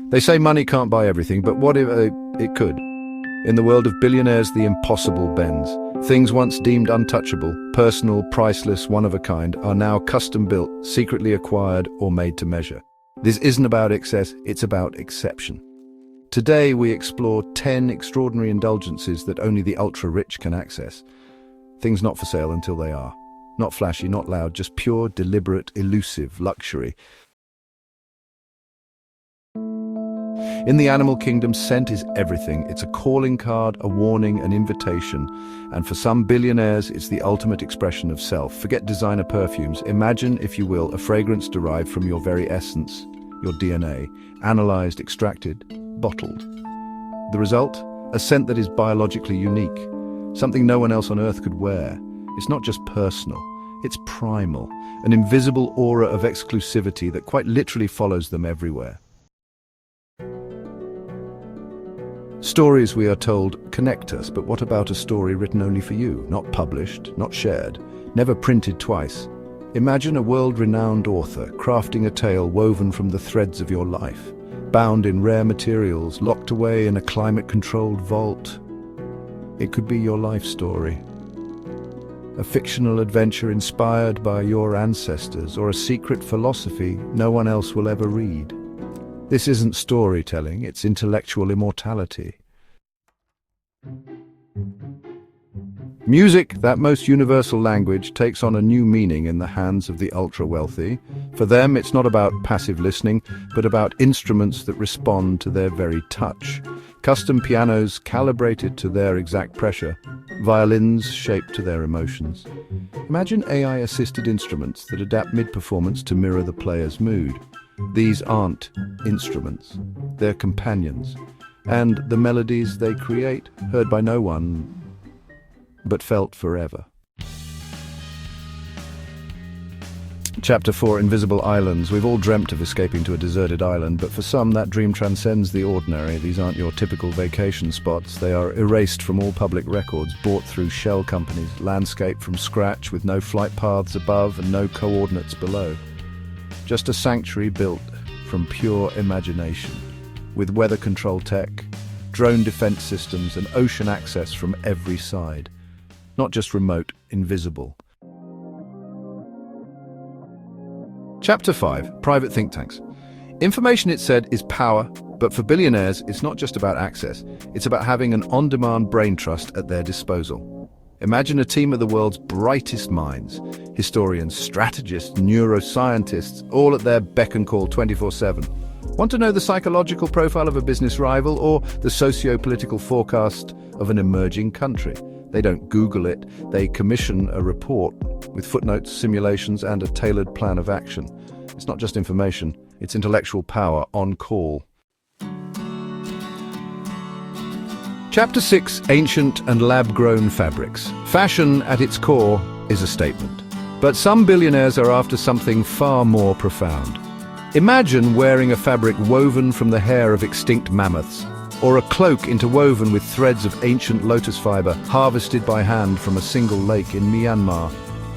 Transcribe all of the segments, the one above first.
They say money can't buy everything, but what if it could? In the world of billionaires, the impossible bends. Things once deemed untouchable, personal, priceless, one-of-a-kind, are now custom-built, secretly acquired, or made to measure. This isn't about excess, it's about exception. Today, we explore 10 extraordinary indulgences that only the ultra-rich can access. Things not for sale until they are. Not flashy, not loud, just pure, deliberate, elusive luxury. In the animal kingdom, scent is everything. It's a calling card, a warning, an invitation. And for some billionaires, it's the ultimate expression of self. Forget designer perfumes. Imagine, if you will, a fragrance derived from your very essence, your DNA, analyzed, extracted, bottled. The result? A scent that is biologically unique. Something no one else on earth could wear. It's not just personal, it's primal. An invisible aura of exclusivity that quite literally follows them everywhere. Stories, we are told, connect us, but what about a story written only for you? Not published, not shared, never printed twice. Imagine a world-renowned author crafting a tale woven from the threads of your life, bound in rare materials, locked away in a climate-controlled vault. It could be your life story. A fictional adventure inspired by your ancestors, or a secret philosophy no one else will ever read. This isn't storytelling, it's intellectual immortality. Music, that most universal language, takes on a new meaning in the hands of the ultra-wealthy. For them, it's not about passive listening, but about instruments that respond to their very touch. Custom pianos calibrated to their exact pressure, violins shaped to their emotions. Imagine AI-assisted instruments that adapt mid-performance to mirror the player's mood. These aren't instruments, they're companions. And the melodies they create, heard by no one, but felt forever. Chapter 4, Invisible Islands. We've all dreamt of escaping to a deserted island, but for some that dream transcends the ordinary. These aren't your typical vacation spots. They are erased from all public records, bought through shell companies, landscaped from scratch with no flight paths above and no coordinates below. Just a sanctuary built from pure imagination, with weather control tech, drone defense systems and ocean access from every side. Not just remote, invisible. Chapter 5, Private Think Tanks. Information, it said, is power, but for billionaires, it's not just about access. It's about having an on-demand brain trust at their disposal. Imagine a team of the world's brightest minds, historians, strategists, neuroscientists, all at their beck and call 24/7. Want to know the psychological profile of a business rival or the socio-political forecast of an emerging country? They don't Google it, they commission a report with footnotes, simulations, and a tailored plan of action. It's not just information, it's intellectual power on call. Chapter 6, Ancient and Lab-Grown Fabrics. Fashion, at its core, is a statement. But some billionaires are after something far more profound. Imagine wearing a fabric woven from the hair of extinct mammoths, or a cloak interwoven with threads of ancient lotus fiber harvested by hand from a single lake in Myanmar.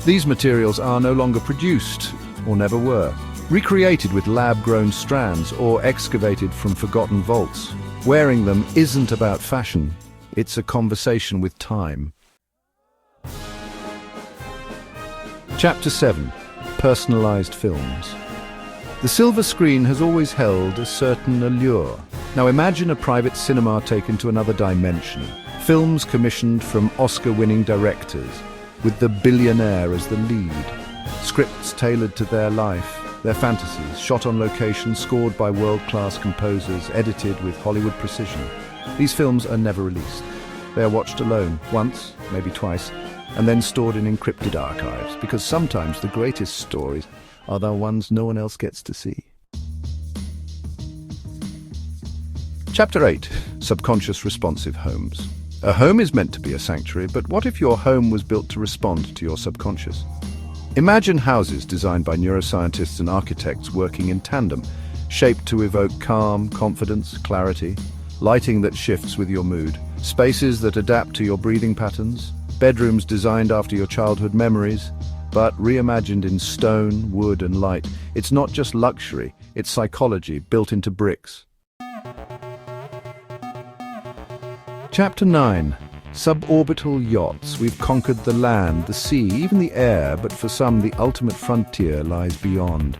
These materials are no longer produced, or never were, recreated with lab-grown strands or excavated from forgotten vaults. Wearing them isn't about fashion, it's a conversation with time. Chapter 7, Personalized Films. The silver screen has always held a certain allure. Now imagine a private cinema taken to another dimension. Films commissioned from Oscar-winning directors, with the billionaire as the lead. Scripts tailored to their life, their fantasies, shot on location, scored by world-class composers, edited with Hollywood precision. These films are never released. They are watched alone, once, maybe twice, and then stored in encrypted archives, because sometimes the greatest stories are the ones no one else gets to see. Chapter 8, Subconscious Responsive Homes. A home is meant to be a sanctuary, but what if your home was built to respond to your subconscious? Imagine houses designed by neuroscientists and architects working in tandem, shaped to evoke calm, confidence, clarity, lighting that shifts with your mood, spaces that adapt to your breathing patterns, bedrooms designed after your childhood memories, but reimagined in stone, wood, and light. It's not just luxury, it's psychology built into bricks. Chapter 9. Suborbital yachts. We've conquered the land, the sea, even the air, but for some the ultimate frontier lies beyond.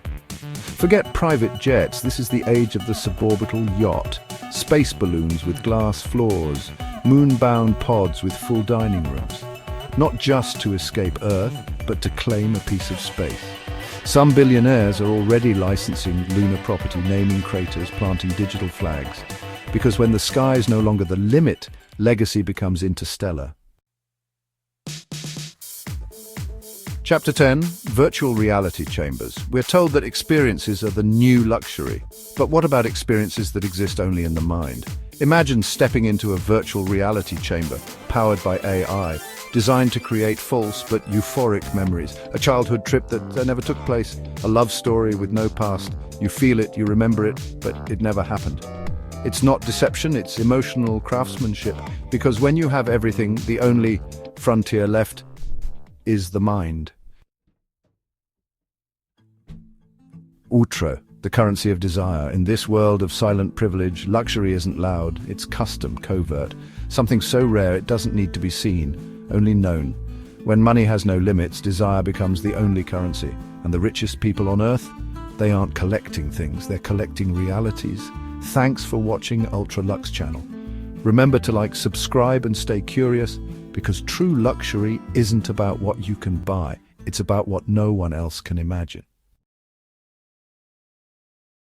Forget private jets, this is the age of the suborbital yacht. Space balloons with glass floors, moon-bound pods with full dining rooms. Not just to escape Earth, but to claim a piece of space. Some billionaires are already licensing lunar property, naming craters, planting digital flags. Because when the sky is no longer the limit, legacy becomes interstellar. Chapter 10. Virtual reality chambers. We're told that experiences are the new luxury. But what about experiences that exist only in the mind? Imagine stepping into a virtual reality chamber, powered by AI, designed to create false but euphoric memories. A childhood trip that never took place, a love story with no past. You feel it, you remember it, but it never happened. It's not deception, it's emotional craftsmanship. Because when you have everything, the only frontier left is the mind. Ultra, the currency of desire. In this world of silent privilege, luxury isn't loud, it's custom, covert. Something so rare it doesn't need to be seen, only known. When money has no limits, desire becomes the only currency. And the richest people on earth, they aren't collecting things, they're collecting realities. Thanks for watching Ultra Luxe Channel. Remember to subscribe and stay curious, because true luxury isn't about what you can buy, it's about what no one else can imagine.